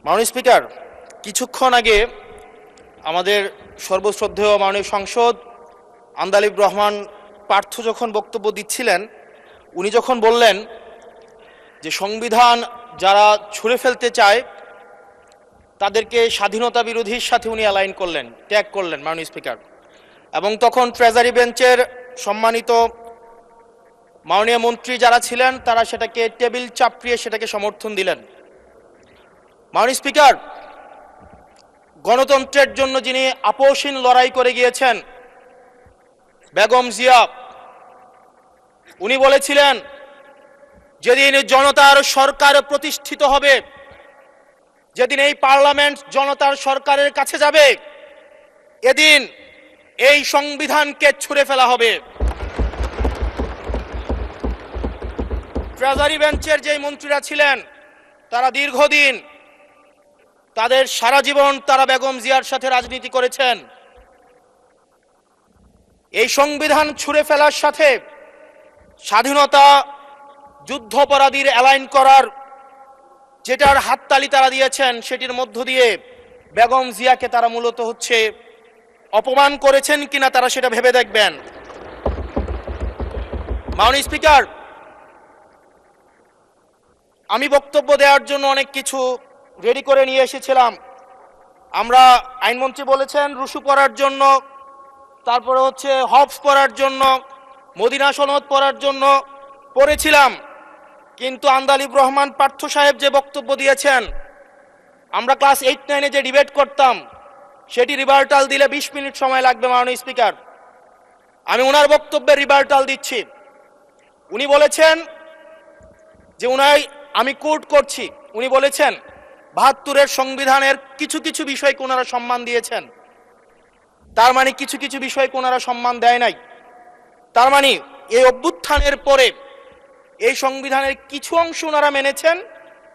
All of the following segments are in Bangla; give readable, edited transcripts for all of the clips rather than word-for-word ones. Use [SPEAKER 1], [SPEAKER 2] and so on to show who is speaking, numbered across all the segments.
[SPEAKER 1] মাননীয় স্পিকার, কিছুক্ষণ আগে আমাদের সর্বশ্রদ্ধেয় মাননীয় সংসদ আন্দালিব রহমান পার্থ যখন বক্তব্য দিচ্ছিলেন, উনি যখন বললেন যে সংবিধান যারা ছুঁড়ে ফেলতে চায় তাদেরকে স্বাধীনতা বিরোধীর সাথে উনি অ্যালাইন করলেন, ট্যাগ করলেন মাননীয় স্পিকার। এবং তখন ট্রেজারি বেঞ্চের সম্মানিত মাননীয় মন্ত্রী যারা ছিলেন তারা সেটাকে টেবিল চাপড়িয়ে সেটাকে সমর্থন দিলেন। মাননীয় স্পিকার, গণতন্ত্রের জন্য যিনি আপোষহীন লড়াই করে গিয়েছেন বেগম জিয়া, উনি বলেছিলেন যেদিন জনতার সরকার প্রতিষ্ঠিত হবে, যেদিন এই পার্লামেন্ট জনতার সরকারের কাছে যাবে, এদিন এই সংবিধানকে ছুঁড়ে ফেলা হবে। ট্রেজারি বেঞ্চের যে মন্ত্রীরা ছিলেন তারা দীর্ঘদিন, তাদের সারা জীবন তারা বেগম জিয়ার সাথে রাজনীতি করেছেন। এই সংবিধান ছুঁড়ে ফেলার সাথে স্বাধীনতা যুদ্ধাপরাধীর অ্যালাইন করার যেটার হাততালি তারা দিয়েছেন, সেটির মধ্য দিয়ে বেগম জিয়াকে তারা মূলত অপমান করেছেন কিনা তারা সেটা ভেবে দেখবেন। মাননীয় স্পিকার, আমি বক্তব্য দেওয়ার জন্য অনেক কিছু রেডি করে নিয়ে এসেছিলাম। আমরা, আইনমন্ত্রী বলেছেন রুশু পড়ার জন্য, তারপরে হবস পড়ার জন্য, মদিনা সনদ পড়ার জন্য পড়েছিলাম, কিন্তু আন্দালিব রহমান পার্থ সাহেব যে বক্তব্য দিয়েছেন, আমরা ক্লাস 8-9-এ যে ডিবেট করতাম সেটি রিভার্টাল দিলে 20 মিনিট সময় লাগবে। মাননীয় স্পিকার, আমি ওনার বক্তব্যের রিভার্টাল দিচ্ছি। উনি বলেছেন যে আমি কোট করছি, উনি বলেছেন ৭২-এর সংবিধানের কিছু কিছু বিষয়কে ওনারা সম্মান দিয়েছেন। তার মানে কিছু কিছু বিষয়কে ওনারা সম্মান দেয় নাই। তার মানে এই অভ্যুত্থানের পরে এই সংবিধানের কিছু অংশ ওনারা মেনেছেন,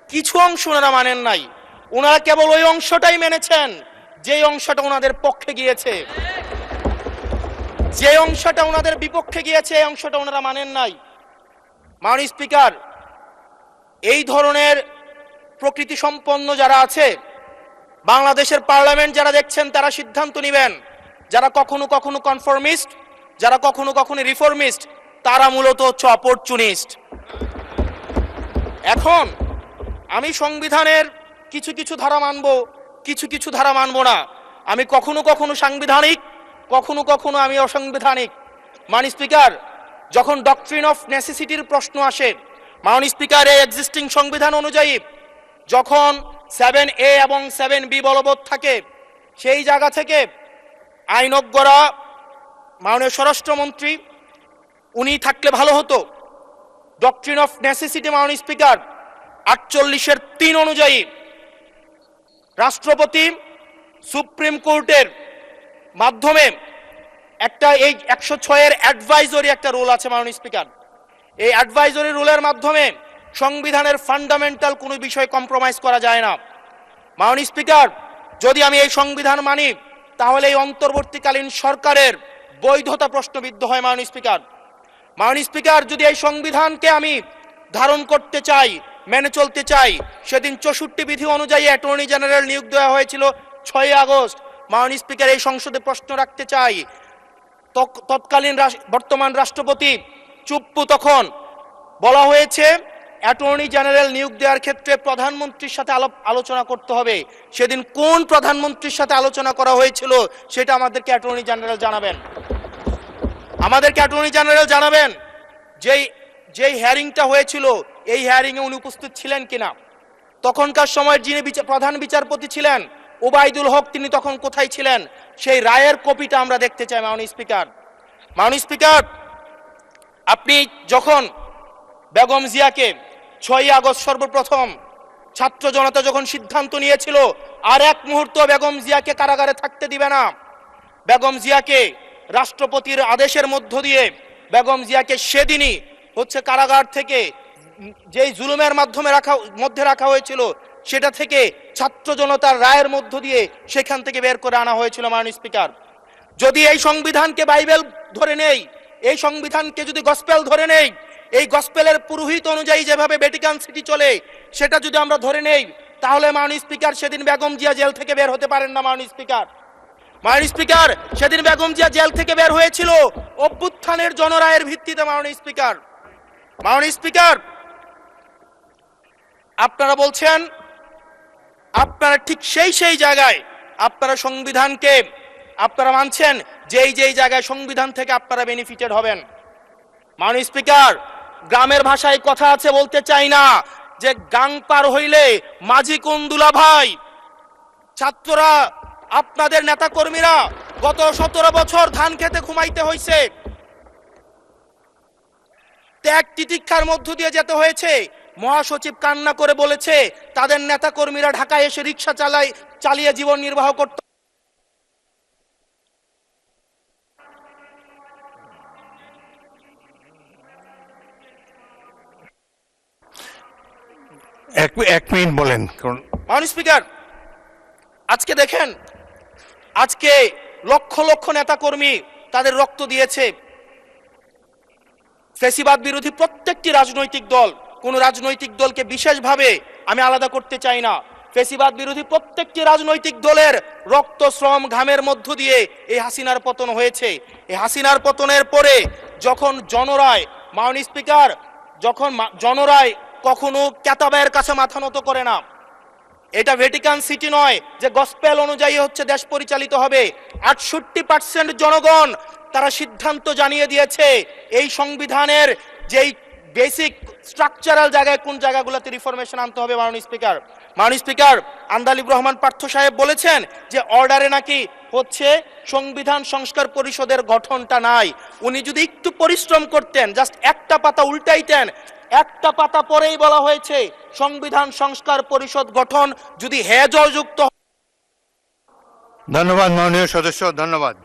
[SPEAKER 1] কিছু অংশ ওনারা মানেন নাই। ওনারা কেবল ওই অংশটাই মেনেছেন যে অংশটা ওনাদের পক্ষে গিয়েছে, যে অংশটা ওনাদের বিপক্ষে গিয়েছে এই অংশটা ওনারা মানেন নাই। মাননীয় স্পিকার, এই ধরনের প্রকৃতি সম্পন্ন যারা আছে বাংলাদেশের পার্লামেন্ট, যারা দেখছেন তারা সিদ্ধান্ত নেবেন। যারা কখনো কখনো কনফরমিস্ট, যারা কখনো কখনো রিফর্মিস্ট, তারা মূলত অপরচুনিস্ট। এখন আমি সংবিধানের কিছু কিছু ধারা মানব, কিছু কিছু ধারা মানব না। আমি কখনো কখনো সাংবিধানিক, কখনো কখনো আমি অসাংবিধানিক। মাননীয় স্পিকার, যখন ডক্ট্রিন অফ নেসেসিটির প্রশ্ন আসে, মাননীয় স্পিকার, এই এক্সিস্টিং সংবিধান অনুযায়ী যখন 7A এবং 7B বলবৎ থাকে, সেই জায়গা থেকে আইনজ্ঞরা, মাননীয় স্বরাষ্ট্রমন্ত্রী উনি থাকলে ভালো হতো। ডক্ট্রিন অফ নেসেসিটি মাননীয় স্পিকার 48-এর 3 অনুযায়ী রাষ্ট্রপতি সুপ্রিম কোর্টের মাধ্যমে একটা, এই 106-এর অ্যাডভাইজরি একটা রুল আছে মাননীয় স্পিকার। এই অ্যাডভাইজরি রুলের মাধ্যমে সংবিধানের ফান্ডামেন্টাল কোনো বিষয় কম্প্রোমাইজ করা যায় না। মাননীয় স্পিকার, যদি আমি এই সংবিধান মানি তাহলে এই অন্তর্বর্তীকালীন সরকারের বৈধতা প্রশ্নবিদ্ধ হয়। মাননীয় স্পিকার, মাননীয় স্পিকার, যদি এই সংবিধানকে আমি ধারণ করতে চাই, মেনে চলতে চাই, সেদিন 64 বিধি অনুযায়ী অ্যাটর্নি জেনারেল নিয়োগ দেওয়া হয়েছিল 6 আগস্ট। মাননীয় স্পিকার, এই সংসদে প্রশ্ন রাখতে চাই, তৎকালীন বর্তমান রাষ্ট্রপতি চুপ্পু, তখন বলা হয়েছে অ্যাটর্নি জেনারেল নিয়োগ দেওয়ার ক্ষেত্রে প্রধানমন্ত্রীর সাথে আলোচনা করতে হবে। সেদিন কোন প্রধানমন্ত্রীর সাথে আলোচনা করা হয়েছিল সেটা আমাদেরকে অ্যাটর্নি জেনারেল জানাবেন। আমাদেরকে অ্যাটর্নি জেনারেল জানাবেন যেই হিয়ারিংটা হয়েছিল এই হিয়ারিংয়ে উনি উপস্থিত ছিলেন কিনা। তখনকার সময় যিনি প্রধান বিচারপতি ছিলেন ওবায়দুল হক, তিনি তখন কোথায় ছিলেন, সেই রায়ের কপিটা আমরা দেখতে চাই। মাননীয় স্পিকার, মাননীয় স্পিকার, আপনি যখন বেগম জিয়াকে 6 আগস্ট সর্বপ্রথম ছাত্র জনতা যখন সিদ্ধান্ত নিয়েছিল আর এক মুহূর্ত বেগম জিয়াকে কারাগারে থাকতে দিবে না, বেগম জিয়াকে রাষ্ট্রপতির আদেশের মধ্য দিয়ে বেগম জিয়াকে সেদিনই কারাগার থেকে যেই জুলুমের মধ্যে রাখা হয়েছিল সেটা থেকে ছাত্র জনতার রায়ের মধ্য দিয়ে সেখান থেকে বের করে আনা হয়েছিল। মাননীয় স্পিকার, যদি এই সংবিধানকে বাইবেল ধরে নেই, এই সংবিধানকে যদি গসপেল ধরে নেই, এই গসপেলের পুরোহিত অনুযায়ী যেভাবে ভ্যাটিকান সিটি চলে সেটা যদি আমরা ধরে নেই, তাহলে মাননীয় স্পিকার সেদিন বেগম জিয়া জেল থেকে বের হতে পারেন না। মাননীয় স্পিকার সেদিন বেগম জিয়া জেল থেকে বের হয়েছিল অভ্যুত্থানের জনরায়ের ভিত্তিতে। মাননীয় স্পিকার আপনারা বলছেন আপনারা ঠিক সেই জায়গায় আপনারা সংবিধানকে আপনারা মানছেন যেই জায়গায় সংবিধান থেকে আপনারা বেনিফিটেড হবেন। মাননীয় স্পিকার গ্রামের ভাষায় কথা আছে, বলতে চাই না, যে গাং পার হইলে মাঝি কোন দুলা ভাই। ছাত্ররা আপনাদের নেতা কর্মীরা গত 17 বছর ধান খেতে ঘুমাইতে হয়েছে, ত্যাগ তিতিক্ষার মধ্য দিয়ে যেতে হয়েছে। মহাসচিব কান্না করে বলেছে তাদের নেতা কর্মীরা ঢাকায় এসে রিক্সা চালিয়ে জীবন নির্বাহ করত।
[SPEAKER 2] এক মিনিট বলেন।
[SPEAKER 1] মাননীয় স্পিকার আজকে দেখেন, আজকে লক্ষ লক্ষ নেতা কর্মী তাদের রক্ত দিয়েছে। ফ্যাসিবাদ বিরোধী প্রত্যেকটি রাজনৈতিক দল, কোন রাজনৈতিক দলকে বিশেষভাবে আমি আলাদা করতে চাই না, ফ্যাসিবাদ বিরোধী প্রত্যেকটি রাজনৈতিক দলের রক্ত শ্রম ঘামের মধ্য দিয়ে এই হাসিনার পতন হয়েছে। এই হাসিনার পতনের পরে যখন জনরায়, মাননীয় স্পিকার, যখন জনরায় কখনো কেতাবের কাছে মাথা নত করে না। এটা ভ্যাটিকান সিটি নয় যে গসপেল অনুযায়ী হচ্ছে দেশ পরিচালিত হবে। 68% জনগণ তারা সিদ্ধান্ত জানিয়ে দিয়েছে এই সংবিধানের যেই বেসিক স্ট্রাকচারাল জায়গায় কোন জায়গাগুলোতে রিফরমেশন আনতে হবে। মাননীয় স্পিকার আন্দালিব রহমান পার্থ সাহেব বলেছেন যে অর্ডারে নাকি হচ্ছে সংবিধান সংস্কার পরিষদের গঠনটা নাই। উনি যদি একটু পরিশ্রম করতেন, জাস্ট একটা পাতা উল্টাইতেন, একটা পাতা পরেই বলা হয়েছে সংবিধান সংস্কার পরিষদ গঠন যদি জয়যুক্ত।
[SPEAKER 2] ধন্যবাদ মাননীয় সদস্য, ধন্যবাদ।